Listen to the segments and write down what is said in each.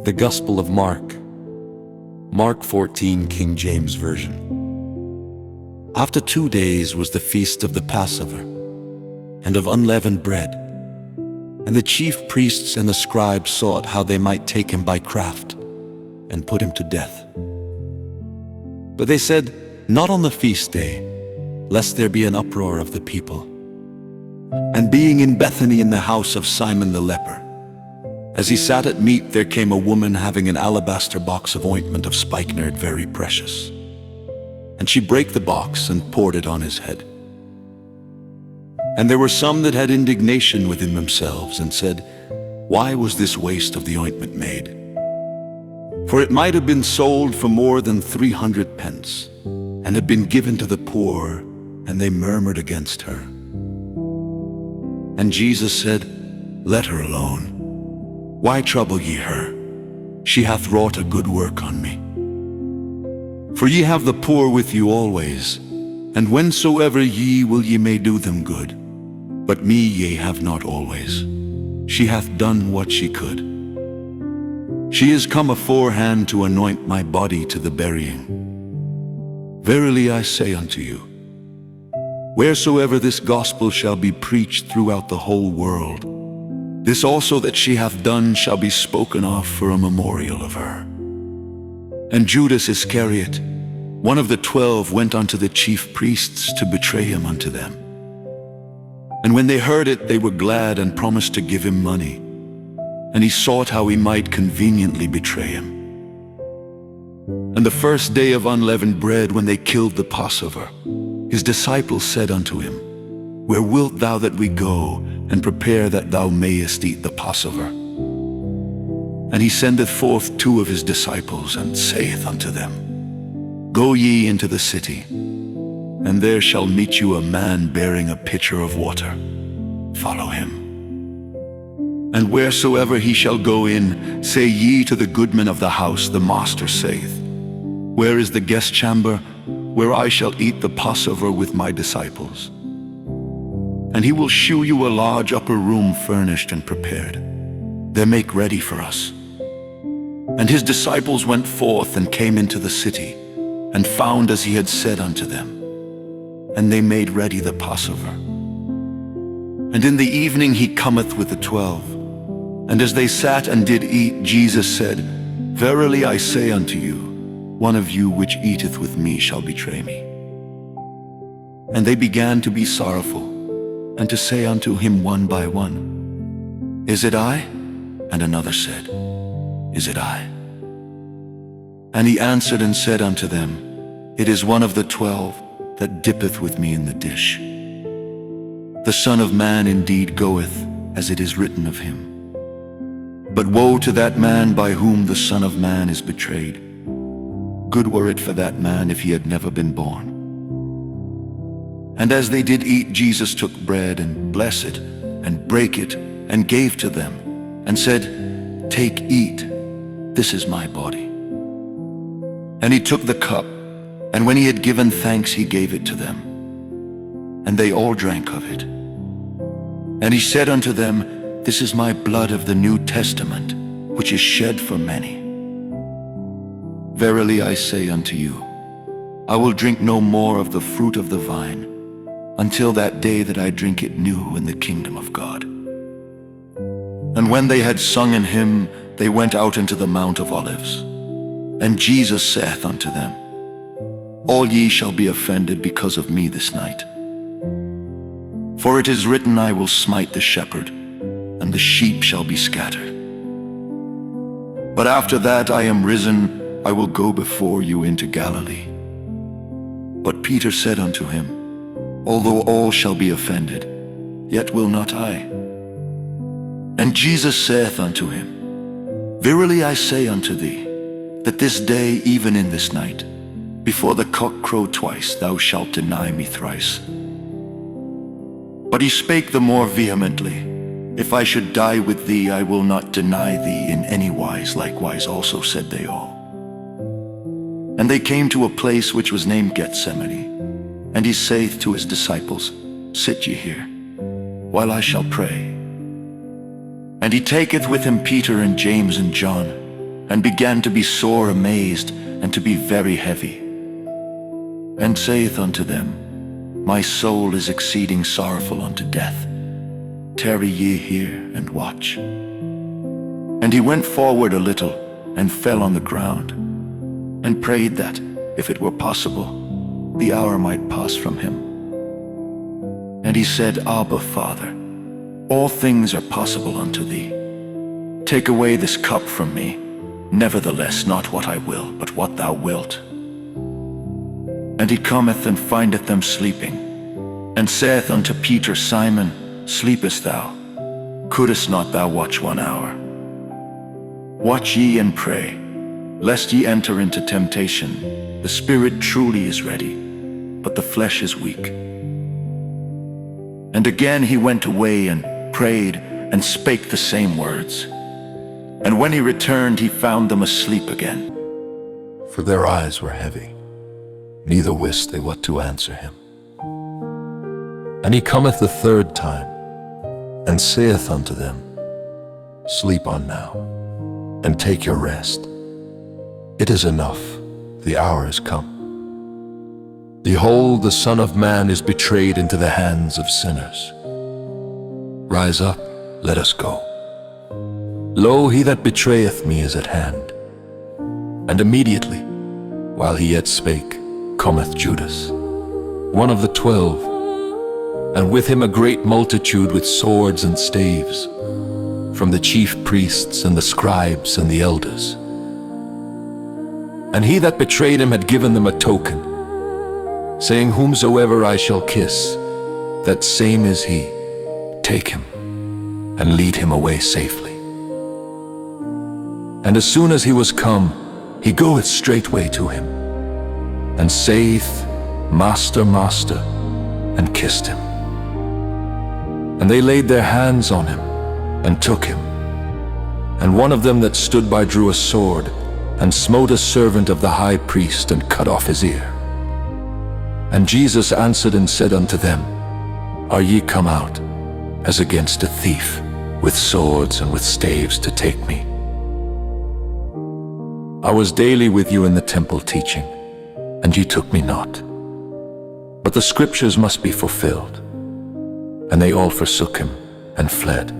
The Gospel of Mark. Mark 14, King James Version. After 2 days was the feast of the Passover, and of unleavened bread. And the chief priests and the scribes sought how they might take him by craft, and put him to death. But they said, Not on the feast day, lest there be an uproar of the people. And being in Bethany in the house of Simon the leper, as he sat at meat, there came a woman having an alabaster box of ointment of spikenard very precious. And she brake the box and poured it on his head. And there were some that had indignation within themselves, and said, Why was this waste of the ointment made? For it might have been sold for more than 300 pence, and have been given to the poor. And they murmured against her. And Jesus said, Let her alone. Why trouble ye her? She hath wrought a good work on me. For ye have the poor with you always, and whensoever ye will ye may do them good. But me ye have not always. She hath done what she could. She is come aforehand to anoint my body to the burying. Verily I say unto you, wheresoever this gospel shall be preached throughout the whole world, this also that she hath done shall be spoken of for a memorial of her. And Judas Iscariot, one of the 12, went unto the chief priests to betray him unto them. And when they heard it, they were glad, and promised to give him money. And he sought how he might conveniently betray him. And the first day of unleavened bread, when they killed the Passover, his disciples said unto him, Where wilt thou that we go, and prepare that thou mayest eat the Passover? And he sendeth forth 2 of his disciples, and saith unto them, Go ye into the city, and there shall meet you a man bearing a pitcher of water. Follow him. And wheresoever he shall go in, say ye to the goodman of the house, The master saith, Where is the guest chamber, where I shall eat the Passover with my disciples? And he will shew you a large upper room furnished and prepared. There make ready for us. And his disciples went forth and came into the city, and found as he had said unto them. And they made ready the Passover. And in the evening he cometh with the 12. And as they sat and did eat, Jesus said, Verily I say unto you, one of you which eateth with me shall betray me. And they began to be sorrowful, and to say unto him one by one, Is it I? And another said, Is it I? And he answered and said unto them, It is one of the 12 that dippeth with me in the dish. The Son of Man indeed goeth, as it is written of him. But woe to that man by whom the Son of Man is betrayed. Good were it for that man if he had never been born. And as they did eat, Jesus took bread, and blessed it, and brake it, and gave to them, and said, Take, eat, this is my body. And he took the cup, and when he had given thanks, he gave it to them. And they all drank of it. And he said unto them, This is my blood of the New Testament, which is shed for many. Verily I say unto you, I will drink no more of the fruit of the vine, until that day that I drink it new in the kingdom of God. And when they had sung an hymn, they went out into the Mount of Olives. And Jesus saith unto them, All ye shall be offended because of me this night. For it is written, I will smite the shepherd, and the sheep shall be scattered. But after that I am risen, I will go before you into Galilee. But Peter said unto him, Although all shall be offended, yet will not I. And Jesus saith unto him, Verily I say unto thee, that this day, even in this night, before the cock crow twice, thou shalt deny me thrice. But he spake the more vehemently, If I should die with thee, I will not deny thee in any wise. Likewise also said they all. And they came to a place which was named Gethsemane. And he saith to his disciples, Sit ye here, while I shall pray. And he taketh with him Peter and James and John, and began to be sore amazed, and to be very heavy. And saith unto them, My soul is exceeding sorrowful unto death. Tarry ye here and watch. And he went forward a little, and fell on the ground, and prayed that, if it were possible, the hour might pass from him. And he said, Abba, Father, all things are possible unto thee. Take away this cup from me. Nevertheless, not what I will, but what thou wilt. And he cometh and findeth them sleeping, and saith unto Peter, Simon, sleepest thou? Couldest not thou watch 1 hour? Watch ye and pray, lest ye enter into temptation. The spirit truly is ready, but the flesh is weak. And again he went away and prayed, and spake the same words. And when he returned, he found them asleep again. For their eyes were heavy, neither wist they what to answer him. And he cometh the third time, and saith unto them, Sleep on now, and take your rest. It is enough, the hour is come. Behold, the Son of Man is betrayed into the hands of sinners. Rise up, let us go. Lo, he that betrayeth me is at hand. And immediately, while he yet spake, cometh Judas, one of the 12, and with him a great multitude with swords and staves, from the chief priests and the scribes and the elders. And he that betrayed him had given them a token, saying, Whomsoever I shall kiss, that same is he. Take him, and lead him away safely. And as soon as he was come, he goeth straightway to him, and saith, Master, Master, and kissed him. And they laid their hands on him, and took him. And one of them that stood by drew a sword, and smote a servant of the high priest, and cut off his ear. And Jesus answered and said unto them, Are ye come out, as against a thief, with swords and with staves to take me? I was daily with you in the temple teaching, and ye took me not. But the scriptures must be fulfilled. And they all forsook him, and fled.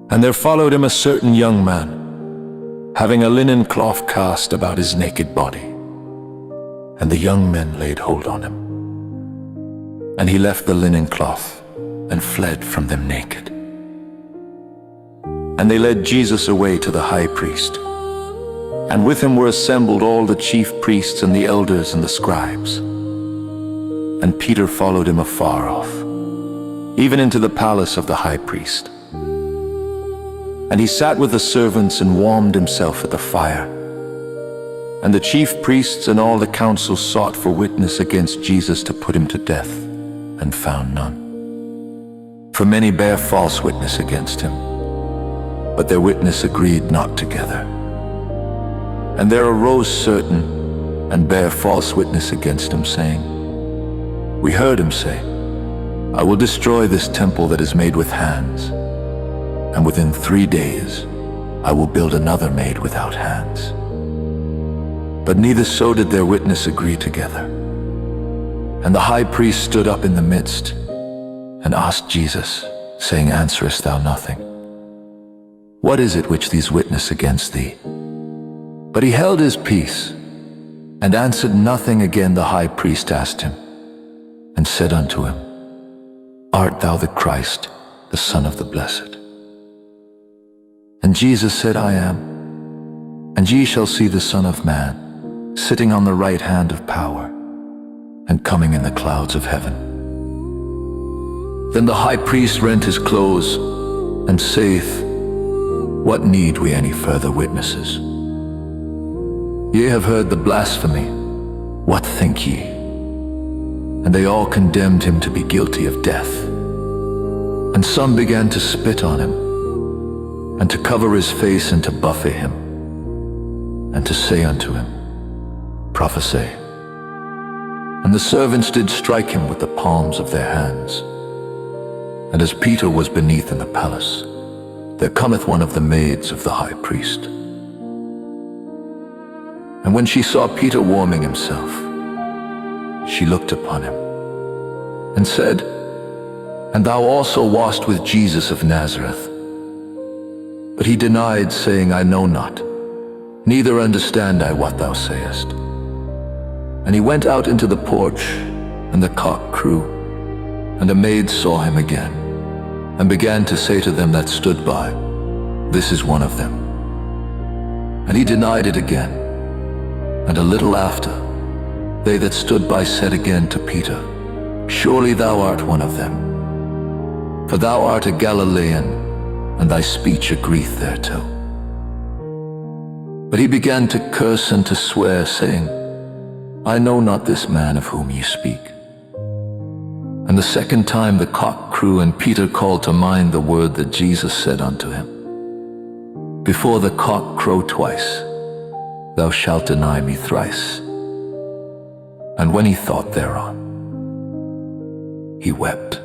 And there followed him a certain young man, having a linen cloth cast about his naked body. And the young men laid hold on him. And he left the linen cloth, and fled from them naked. And they led Jesus away to the high priest. And with him were assembled all the chief priests and the elders and the scribes. And Peter followed him afar off, even into the palace of the high priest. And he sat with the servants and warmed himself at the fire. And the chief priests and all the council sought for witness against Jesus to put him to death, and found none. For many bare false witness against him, but their witness agreed not together. And there arose certain, and bare false witness against him, saying, We heard him say, I will destroy this temple that is made with hands, and within 3 days I will build another made without hands. But neither so did their witness agree together. And the high priest stood up in the midst, and asked Jesus, saying, Answerest thou nothing? What is it which these witness against thee? But he held his peace, and answered nothing. Again the high priest asked him, and said unto him, Art thou the Christ, the Son of the Blessed? And Jesus said, I am. And ye shall see the Son of Man, sitting on the right hand of power, and coming in the clouds of heaven. Then the high priest rent his clothes, and saith, What need we any further witnesses? Ye have heard the blasphemy. What think ye? And they all condemned him to be guilty of death. And some began to spit on him, and to cover his face, and to buffet him, and to say unto him, Prophesy. And the servants did strike him with the palms of their hands. And as Peter was beneath in the palace, there cometh one of the maids of the high priest, And when she saw Peter warming himself, she looked upon him and said, And thou also wast with Jesus of Nazareth. But he denied, saying, I know not, neither understand I what thou sayest. And he went out into the porch, and the cock crew, and a maid saw him again, and began to say to them that stood by, This is one of them. And he denied it again. And a little after, they that stood by said again to Peter, Surely thou art one of them, for thou art a Galilean, and thy speech agreeth thereto. But he began to curse and to swear, saying, I know not this man of whom ye speak. And the second time the cock crew, and Peter called to mind the word that Jesus said unto him, Before the cock crow twice, thou shalt deny me thrice. And when he thought thereon, he wept.